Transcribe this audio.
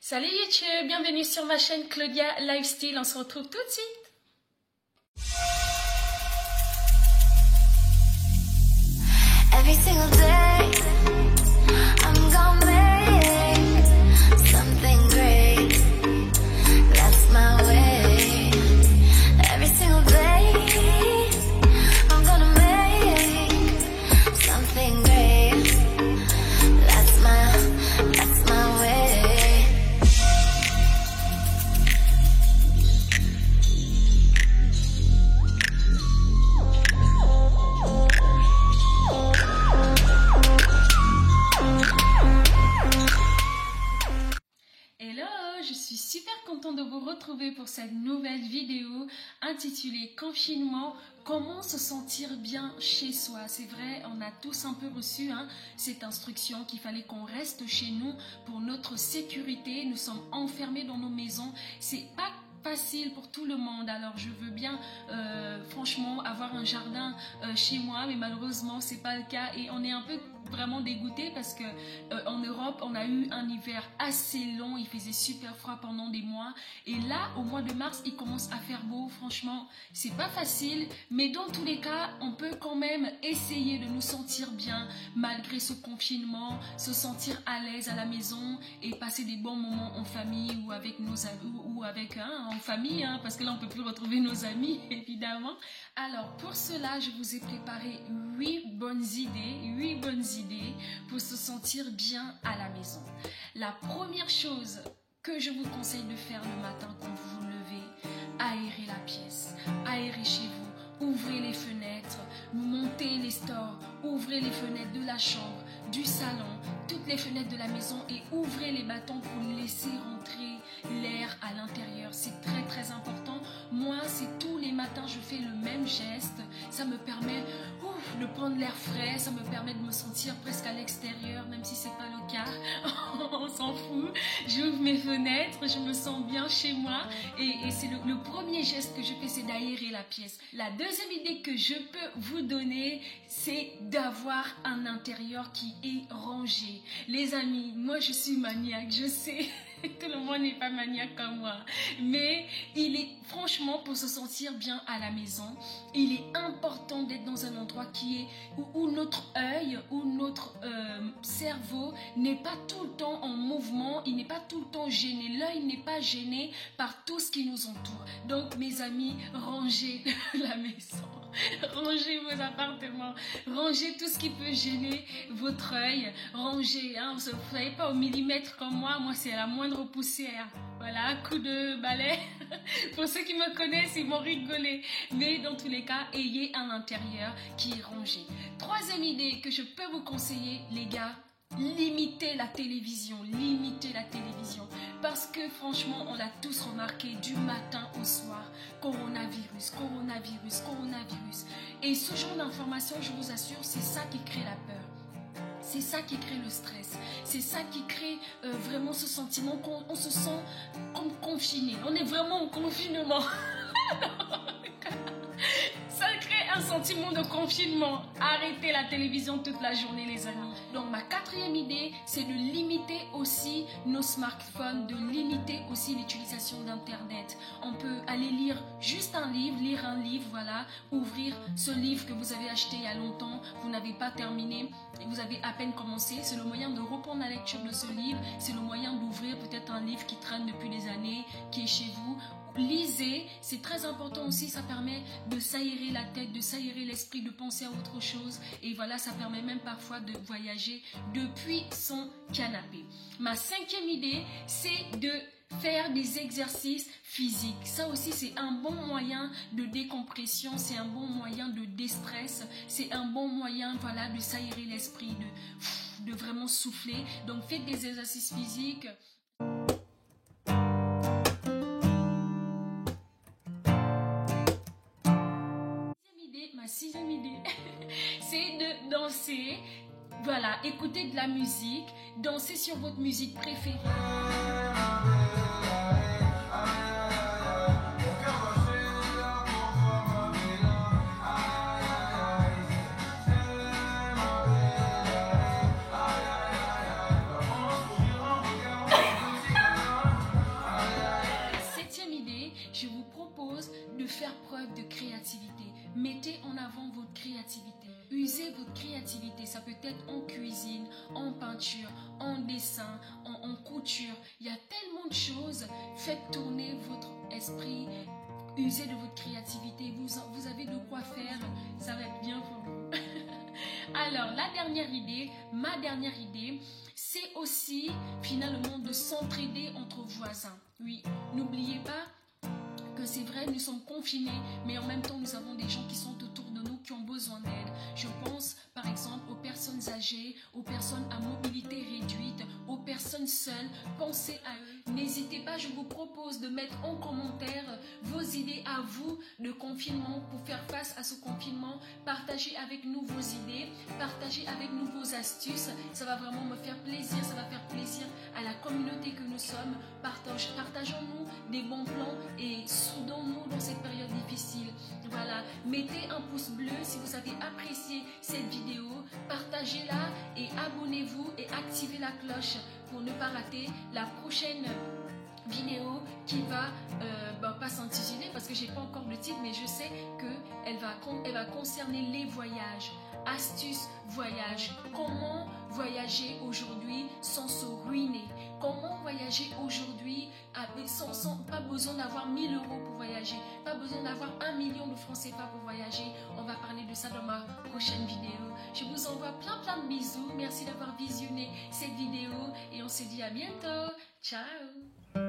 Salut YouTube, bienvenue sur ma chaîne Claudia Lifestyle, on se retrouve tout de suite. Every single day, I'm gonna make something great. That's my way. Every single day, I'm gonna make something great. That's my way. Je suis super contente de vous retrouver pour cette nouvelle vidéo intitulée Confinement, comment se sentir bien chez soi. C'est vrai, on a tous un peu reçu cette instruction qu'il fallait qu'on reste chez nous pour notre sécurité. Nous sommes enfermés dans nos maisons. C'est pas facile pour tout le monde. Alors je veux bien franchement avoir un jardin chez moi, mais malheureusement c'est pas le cas et on est un peu vraiment dégoûté parce que en Europe on a eu un hiver assez long, il faisait super froid pendant des mois et là au mois de mars il commence à faire beau. Franchement c'est pas facile, mais dans tous les cas on peut quand même essayer de nous sentir bien malgré ce confinement, se sentir à l'aise à la maison et passer des bons moments en famille ou avec nos amis ou avec en famille, parce que là on peut plus retrouver nos amis évidemment. Alors pour cela je vous ai préparé 8 bonnes idées pour se sentir bien à la maison. La première chose que je vous conseille de faire le matin quand vous vous levez, aérer la pièce, aérer chez vous, ouvrez les fenêtres, montez les stores, ouvrez les fenêtres de la chambre, du salon, toutes les fenêtres de la maison et ouvrez les battants pour laisser rentrer l'air à l'intérieur. C'est très très important. Moi, c'est tous les matins, je fais le même geste. Ça me permet de prendre l'air frais, ça me permet de me sentir presque à l'extérieur, même si c'est pas le cas. On s'en fout. J'ouvre mes fenêtres, je me sens bien chez moi et c'est le premier geste que je fais, c'est d'aérer la pièce. La deuxième idée que je peux vous donner, c'est d'avoir un intérieur qui est rangé. Les amis, moi je suis maniaque, je sais. Tout le monde n'est pas maniaque comme moi, mais il est franchement pour se sentir bien à la maison, il est important d'être dans un endroit qui est où notre œil, où notre cerveau n'est pas tout le temps en mouvement, il n'est pas tout le temps gêné, l'œil n'est pas gêné par tout ce qui nous entoure. Donc mes amis, rangez la maison. Rangez vos appartements, rangez tout ce qui peut gêner votre œil, rangez, vous ne soyez pas au millimètre comme moi c'est à la moindre poussière, voilà, coup de balai, pour ceux qui me connaissent ils vont rigoler, mais dans tous les cas, ayez un intérieur qui est rangé. Troisième idée que je peux vous conseiller les gars, limitez la télévision, parce que franchement on l'a tous remarqué du matin au soir, coronavirus, et ce genre d'informations, je vous assure, c'est ça qui crée la peur. C'est ça qui crée le stress, c'est ça qui crée vraiment ce sentiment qu'on se sent comme confiné, on est vraiment en confinement. Ça crée un sentiment de confinement. Arrêtez la télévision toute la journée les amis. Donc ma quatrième idée, c'est de limiter aussi nos smartphones, de limiter aussi l'utilisation d'internet. On peut aller lire juste un livre, voilà, ouvrir ce livre que vous avez acheté il y a longtemps, vous n'avez pas terminé, et vous avez à peine commencé, c'est le moyen de reprendre la lecture de ce livre, c'est le moyen d'ouvrir peut-être un livre qui traîne depuis des années, qui est chez vous. Lisez, c'est très important aussi, ça permet de s'aérer la tête, de s'aérer l'esprit, de penser à autre chose et voilà, ça permet même parfois de voyager depuis son canapé. Ma cinquième idée, c'est de faire des exercices physiques. Ça aussi, c'est un bon moyen de décompression, c'est un bon moyen de déstress, c'est un bon moyen, voilà, de s'aérer l'esprit, de vraiment souffler. Donc, faites des exercices physiques. Ma sixième idée, c'est de danser, voilà, écouter de la musique, danser sur votre musique préférée. preuve de créativité. Mettez en avant votre créativité. Usez votre créativité. Ça peut être en cuisine, en peinture, en dessin, en couture. Il y a tellement de choses. Faites tourner votre esprit. Usez de votre créativité. Vous avez de quoi faire. Ça va être bien pour vous. Alors, ma dernière idée, c'est aussi finalement de s'entraider entre voisins. Oui, n'oubliez pas que c'est vrai, nous sommes confinés, mais en même temps, nous avons des gens qui sont autour de nous, qui ont besoin d'aide. Je pense, par exemple, aux personnes âgées, aux personnes à mobilité réduite, aux personnes seules. Pensez à eux. N'hésitez pas, je vous propose de mettre en commentaire vos idées à vous de confinement pour faire face à ce confinement. Partagez avec nous vos idées, partagez avec nous vos astuces. Ça va vraiment me faire plaisir, ça va faire plaisir à la communauté que nous sommes. Partageons-nous des bons plans et soudons-nous dans cette période difficile. Voilà, mettez un pouce bleu si vous avez apprécié cette vidéo, partagez-la et abonnez-vous et activez la cloche pour ne pas rater la prochaine vidéo qui va pas s'intituler parce que j'ai pas encore le titre, mais je sais qu'elle va concerner les voyages. Astuces voyage. Comment voyager aujourd'hui sans se ruiner? Comment voyager aujourd'hui sans pas besoin d'avoir 1000 euros pour voyager, pas besoin d'avoir 1 million de francs CFA pour voyager. On va parler de ça dans ma prochaine vidéo. Je vous envoie plein de bisous. Merci d'avoir visionné cette vidéo et on se dit à bientôt. Ciao.